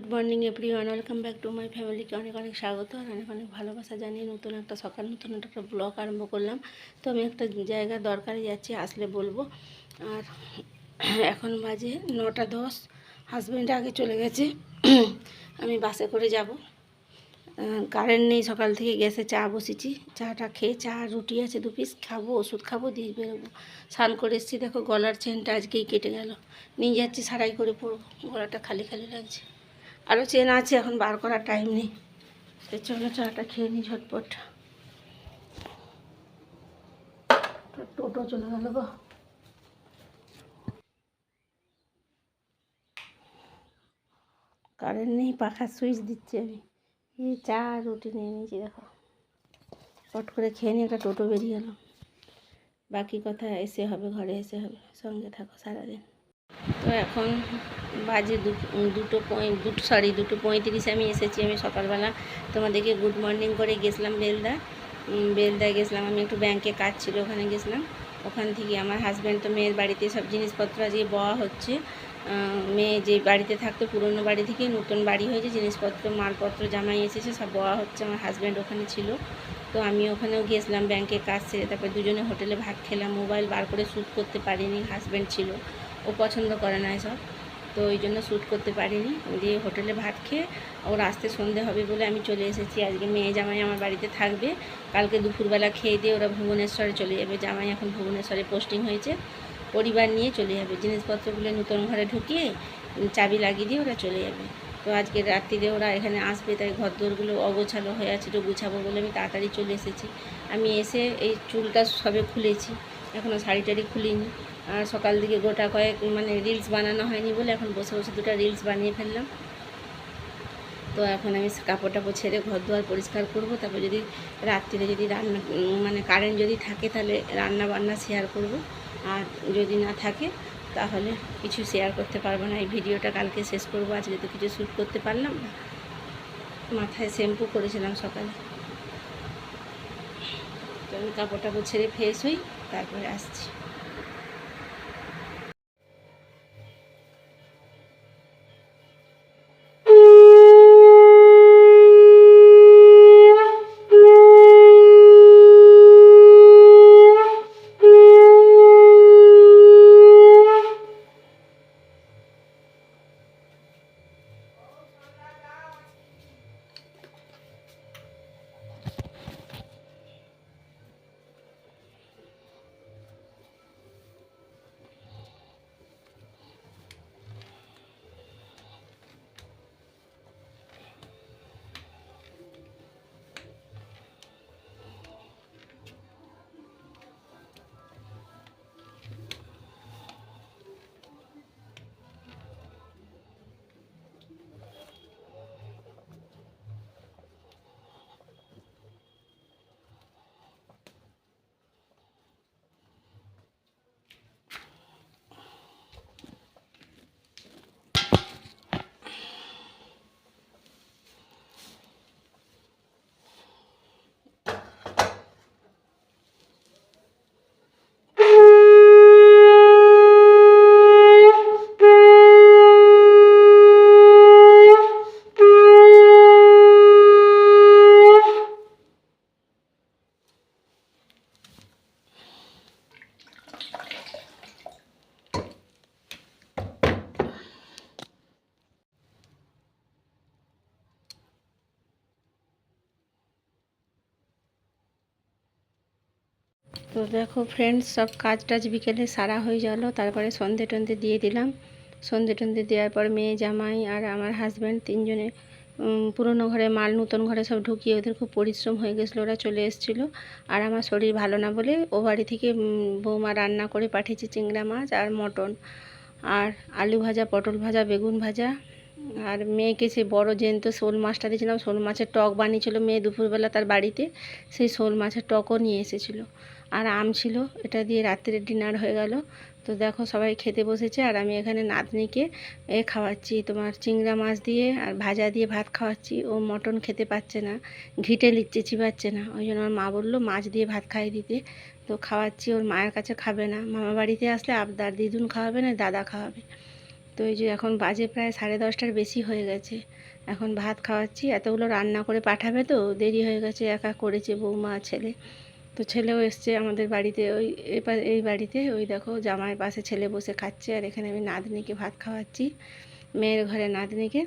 Good morning everyone, welcome back to my ফ্যামিলিকে অনেক অনেক স্বাগত আর অনেক অনেক ভালোবাসা জানিয়ে নতুন একটা সকাল নতুন একটা ব্লগ আরম্ভ করলাম। তো আমি একটা জায়গায় দরকারে যাচ্ছি, আসলে বলবো। আর এখন বাজে 9:10। হাজব্যান্ড আগে চলে গেছে, আমি বাসে করে যাব। কারেন্ট নেই, সকাল থেকে গ্যাসে চা বসেছি, চাটা খেয়ে চা রুটি আছে 2 পিস খাবো, ওষুধ খাবো, দিয়ে বেরোবো। স্নান করে এসেছি, দেখো গলার চেনটা আজকেই কেটে গেল, নিয়ে যাচ্ছি সারাই করে পরবো, গলাটা খালি খালি লাগছে। আরও চেন আছে, এখন বার করার টাইম নেই। তো চলো চাটা খেয়ে নিই ঝটপট। টোটো চলে গেল গো। কারেন্ট নেই, পাখার সুইচ দিচ্ছি আমি। এই চা রুটি নিয়ে নিয়েছি, দেখো পট করে খেয়ে নিয়ে একটা টোটো বেরিয়ে গেল। বাকি কথা এসে হবে, ঘরে এসে হবে, সঙ্গে থাকো সারাদিন। তো এখন বাজে 2:35 আমি এসেছি। আমি সকালবেলা তোমাদেরকে গুড মর্নিং করে গেছিলাম বেলদায় গেছিলাম। আমি একটু ব্যাংকে কাজ ছিল, ওখানে গেছিলাম। ওখান থেকে আমার হাজব্যান্ড তো মেয়ের বাড়িতে সব জিনিসপত্র আজকে বওয়া হচ্ছে। মেয়ে যে বাড়িতে থাকতো পুরনো বাড়ি থেকে নতুন বাড়ি হয়েছে, জিনিসপত্র মালপত্র জামাই এসেছে, সব বওয়া হচ্ছে। আমার হাজব্যান্ড ওখানে ছিল, তো আমি ওখানেও গেছিলাম ব্যাংকে কাজ সেরে। তারপরে দুজনে হোটেলে ভাত খেলাম। মোবাইল বার করে শ্যুট করতে পারিনি, হাজব্যান্ড ছিল, ও পছন্দ করে না এসব, তো ওই জন্য শ্যুট করতে পারিনি। দিয়ে হোটেলে ভাত খেয়ে ওর আসতে সন্ধে হবে বলে আমি চলে এসেছি। আজকে মেয়ে জামাই আমার বাড়িতে থাকবে, কালকে দুপুরবেলা খেয়ে দিয়ে ওরা ভুবনেশ্বরে চলে যাবে। জামাই এখন ভুবনেশ্বরে পোস্টিং হয়েছে, পরিবার নিয়ে চলে যাবে। জিনিসপত্রগুলো নতুন ঘরে ঢুকিয়ে চাবি লাগিয়ে দিয়ে ওরা চলে যাবে। তো আজকে রাত্রিরে ওরা এখানে আসবে, তাই ঘরদোরগুলো অগোছালো হয়ে আছে, তো গুছাবো বলে আমি তাড়াতাড়ি চলে এসেছি। আমি এসে এই চুলটা সবে খুলেছি, এখনও শাড়ি টাড়ি খুলিনি। আর সকাল দিকে গোটা কয়েক রিলস বানানো হয়নি বলে এখন বসে বসে 2টা রিলস বানিয়ে ফেললাম। তো এখন আমি কাপড় টাপড় ছেড়ে ঘর দুয়ার পরিষ্কার করবো। তারপর যদি রাত্রিরে যদি রান্না কারেন্ট যদি থাকে তাহলে রান্না বান্না শেয়ার করব, আর যদি না থাকে তাহলে কিছু শেয়ার করতে পারবো না। এই ভিডিওটা কালকে শেষ করব, আজকে তো কিছু শ্যুট করতে পারলাম না। মাথায় শ্যাম্পু করেছিলাম সকালে। তো আমি কাপড় টাপড় ছেড়ে ফ্রেশ হই, তারপরে আসছি। তো দেখো ফ্রেন্ডস, সব কাজ টাজ বিকেলে সারা হয়ে গেল। তারপরে সন্ধে টন্ধে দিয়ে দিলাম। সন্ধে টন্ধে দেওয়ার পর মেয়ে জামাই আর আমার হাজব্যান্ড তিনজনে পুরনো ঘরে মাল নতুন ঘরে সব ঢুকিয়ে, ওদের খুব পরিশ্রম হয়ে গেছিলো, ওরা চলে এসেছিলো। আর আমার শরীর ভালো না বলে ও বাড়ি থেকে বৌমা রান্না করে পাঠিয়েছে চিংড়া মাছ আর মটন আর আলু ভাজা, পটল ভাজা, বেগুন ভাজা। আর মেয়েকে সেই বড় জ্যান্ত শোল মাছটা দিয়েছিলাম, শোল মাছের টক বানিয়েছিল মেয়ে দুপুরবেলা তার বাড়িতে, সেই শোল মাছের টকও নিয়ে এসেছিলো। আর আম ছিল, এটা দিয়ে রাত্রে ডিনার হয়ে গেল। তো দেখো সবাই খেতে বসেছে, আর আমি এখানে নাতনিকে খাওয়াচ্ছি তোমার চিংড়া মাছ দিয়ে আর ভাজা দিয়ে ভাত খাওয়াচ্ছি। ও মটন খেতে পাচ্ছে না, ঘিটে লিচ্ছে, চিবাচ্ছে না, ওই জন্য আমার মা বললো মাছ দিয়ে ভাত খাইয়ে দিতে। তো খাওয়াচ্ছি, ওর মায়ের কাছে খাবে না, মামা বাড়িতে আসলে আবদার, দিদুন খাওয়াবে না দাদা খাওয়াবে। তো এই যে এখন বাজে প্রায় 10:30টার বেশি হয়ে গেছে, এখন ভাত খাওয়াচ্ছি। এতগুলো রান্না করে পাঠাবে তো দেরি হয়ে গেছে, একা করেছে বৌমা ছেলে। তো ছেলেও এসছে আমাদের বাড়িতে, ওই এই বাড়িতে ওই দেখো জামাইয়ের পাশে ছেলে বসে খাচ্ছে, আর এখানে আমি নাতনিকে ভাত খাওয়াচ্ছি, মেয়ের ঘরে নাতনিকে।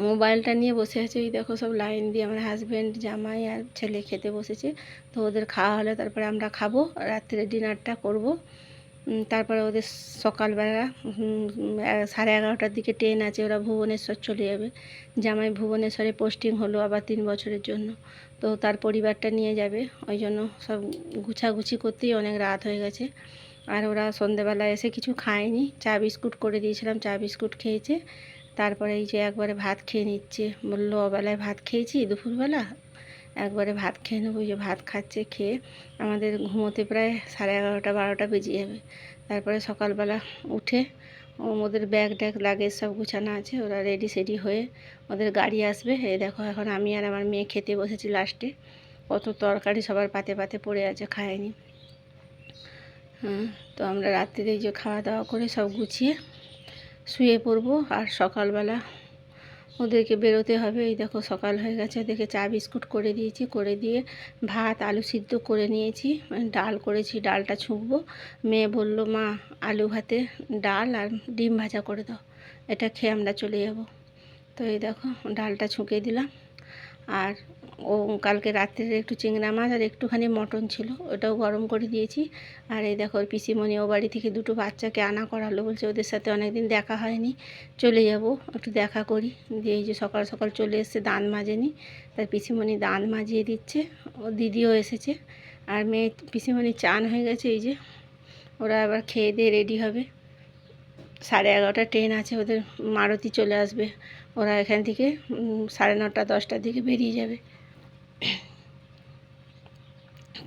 মোবাইলটা নিয়ে বসে আছে, ওই দেখো সব লাইন দিয়ে আমার হাজব্যান্ড জামাই আর ছেলে খেতে বসেছে। তো ওদের খাওয়া হলে তারপরে আমরা খাবো, রাত্রে ডিনারটা করব। তারপরে ওদের সকালবেলা 11:30টার দিকে ট্রেন আছে, ওরা ভুবনেশ্বর চলে যাবে। জামাই ভুবনেশ্বরে পোস্টিং হলো আবার 3 বছরের জন্য, তো তার পরিবারটা নিয়ে যাবে, ওই জন্য সব গুছাগুছি করতেই অনেক রাত হয়ে গেছে। আর ওরা সন্ধেবেলা এসে কিছু খায়নি, চা বিস্কুট করে দিয়েছিলাম, চা বিস্কুট খেয়েছে। তারপরে এই যে একবারে ভাত খেয়ে নিচ্ছে, বললো অবেলায় ভাত খেয়েছি দুপুরবেলা, একবারে ভাত খেয়ে নেবো। ওই যে ভাত খাচ্ছে, খেয়ে আমাদের ঘুমোতে প্রায় 11:30 12টা বেজে যাবে। তারপরে সকালবেলা উঠে ওদের ব্যাগ ট্যাগ লাগেজ সব গুছানো আছে, ওরা রেডি সেডি হয়ে ওদের গাড়ি আসবে। এই দেখো এখন আমি আর আমার মেয়ে খেতে বসেছি লাস্টে, কত তরকারি সবার পাতে পাতে পড়ে আছে, খায়নি। তো আমরা রাত্রিরে এই যে খাওয়া দাওয়া করে সব গুছিয়ে শুয়ে পড়বো, আর সকালবেলা ওদেরকে বেরোতে হবে। এই দেখো সকাল হয়ে গেছে, ওদেরকে চা বিস্কুট করে দিয়েছি, করে দিয়ে ভাত আলু সিদ্ধ করে নিয়েছি, ডাল করেছি, ডালটা ছুঁকবো। মেয়ে বলল মা আলু ভাতে ডাল আর ডিম ভাজা করে দাও, এটা খেয়ে আমরা চলে যাব। তো এই দেখো ডালটা ছুঁকে দিলাম। আর ও কালকে রাত্রে একটু চিংড়া মাছ আর একটুখানি মটন ছিল, ওটাও গরম করে দিয়েছি। আর এই দেখো পিসিমণি ও বাড়ি থেকে 2টো বাচ্চাকে আনা করালো, বলছে ওদের সাথে অনেক দিন দেখা হয়নি, চলে যাব একটু দেখা করি। দিয়ে এই যে সকাল সকাল চলে এসছে, দাঁত মাজেনি, তার পিসিমণি দাঁত মাজিয়ে দিচ্ছে। ও দিদিও এসেছে, আর মেয়ে পিসিমণি চান হয়ে গেছে। এই যে ওরা আবার খেয়ে দিয়ে রেডি হবে, 11:30 ট্রেন আছে ওদের, মারুতি চলে আসবে, ওরা এখান থেকে 9:30 10টার দিকে বেরিয়ে যাবে।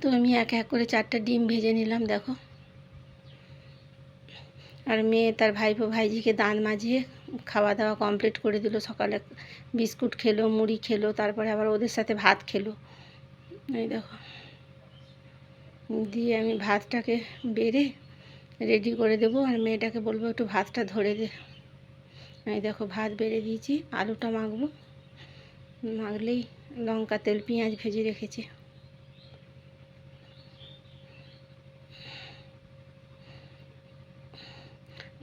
তো আমি এক এক করে 4টা ডিম ভেজে নিলাম দেখো। আর মেয়ে তার ভাইপো ভাইজিকে দাঁত মাজিয়ে খাওয়া দাওয়া কমপ্লিট করে দিল। সকালে বিস্কুট খেলো, মুড়ি খেলো, তারপরে আবার ওদের সাথে ভাত খেলো। এই দেখো, দিয়ে আমি ভাতটাকে বেড়ে রেডি করে দেবো, আর মেয়েটাকে বলবো একটু ভাতটা ধরে দে। এই দেখো ভাত বেড়ে দিয়েছি, আলুটা মাখবো, মাখলেই লঙ্কা তেল পেঁয়াজ ভেজে রেখেছি।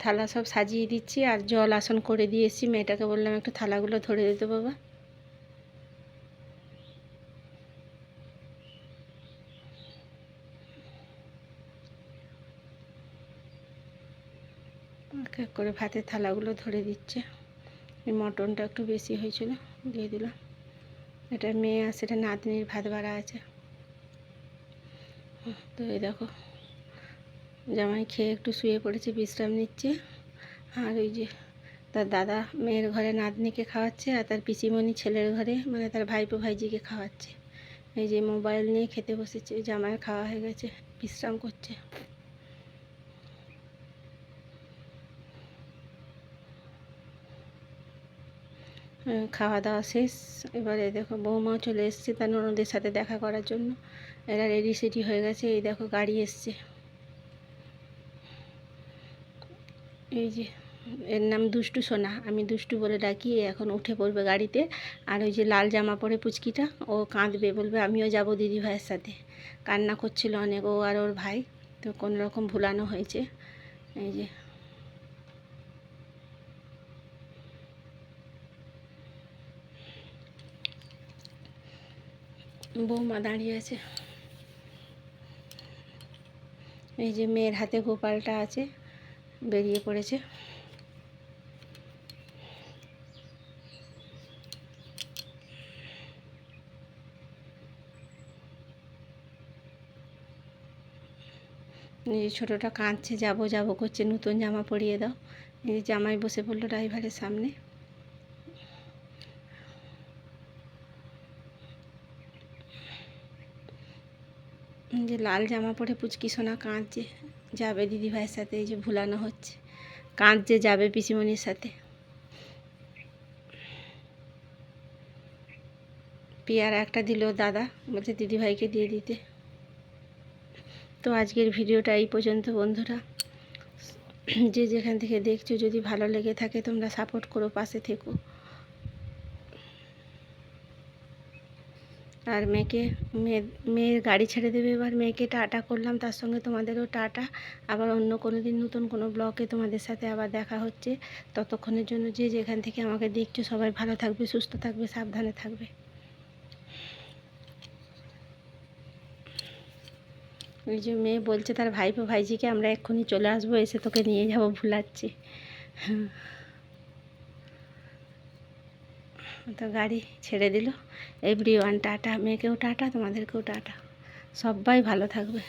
থালা সব সাজিয়ে দিচ্ছি, আর জল আসন করে দিয়ে এসেছি। মেয়েটাকে বললাম একটু থালাগুলো ধরে দিতে বাবা। এক এক করে ভাতের থালাগুলো ধরে দিচ্ছে। এই মটনটা একটু বেশি হয়েছিল, দিয়ে দিলাম। এটা মেয়ে আর সেটা নাতনির ভাত বাড়া আছে। তো এই দেখো জামাই খেয়ে একটু শুয়ে পড়েছে, বিশ্রাম নিচ্ছে। আর ওই যে তার দাদা মেয়ের ঘরে নাতনিকে খাওয়াচ্ছে, আর তার পিসিমণি ছেলের ঘরে মানে তার ভাইপো ভাইজিকে খাওয়াচ্ছে। এই যে মোবাইল নিয়ে খেতে বসেছে, জামাইয়ের খাওয়া হয়ে গেছে, বিশ্রাম করছে। খাওয়া দাওয়া শেষ, এবারে দেখো বৌমাও চলে এসছে তার ননদের সাথে দেখা করার জন্য। এরা রেডি সেডি হয়ে গেছে, এই দেখো গাড়ি এসছে। এই যে এর নাম দুষ্টু সোনা, আমি দুষ্টু বলে ডাকি। এখন উঠে পড়বে গাড়িতে, আর ওই যে লাল জামা পরে পুচকিটা, ও কাঁদবে, বলবে আমিও যাব দিদি ভাইয়ের সাথে। কান্না করছিল অনেক, ও আর ওর ভাই, তো কোনো রকম ভুলানো হয়েছে। এই যে বৌমা দাঁড়িয়ে আছে। এই যে মেয়ের হাতে গোপালটা আছে, বেরিয়ে পড়েছে। এই ছোটোটা কাঁদছে, যাবো যাবো করছে, নতুন জামা পরিয়ে দাও। এই জামাই বসে পড়লো ড্রাইভারের সামনে। যে লাল জামা পরে পুচকি সোনা কাঁদছে, যাবে দিদি ভাইয়ের সাথে। এই যে ভুলানো হচ্ছে, কাঁদছে, যাবে পিসিমণির সাথে। পেয়ারা একটা দিল দাদা, বলছে দিদিভাইকে দিয়ে দিতে। তো আজকের ভিডিওটা এই পর্যন্ত বন্ধুরা, যে যেখান থেকে দেখছো, যদি ভালো লেগে থাকে তোমরা সাপোর্ট করো, পাশে থেকো। আর মেয়ের গাড়ি ছেড়ে দেবে, এবার মেয়েকে টাটা করলাম, তার সঙ্গে তোমাদেরও টাটা। আবার অন্য কোনো দিন নতুন কোনো ব্লগে তোমাদের সাথে আবার দেখা হচ্ছে। ততক্ষণের জন্য যে যেখান থেকে আমাকে দেখছো সবাই ভালো থাকবে, সুস্থ থাকবে, সাবধানে থাকবে। ওই যে মেয়ে বলছে তার ভাইপো ভাইজিকে আমরা এক্ষুনি চলে আসবো, এসে তোকে নিয়ে যাবো, ভুলাচ্ছি। তো গাড়ি ছেড়ে দিল। এভরিওয়ান টাটা, মেয়েকেও টাটা, তোমাদেরকেও টাটা, সবাই ভালো থাকবে।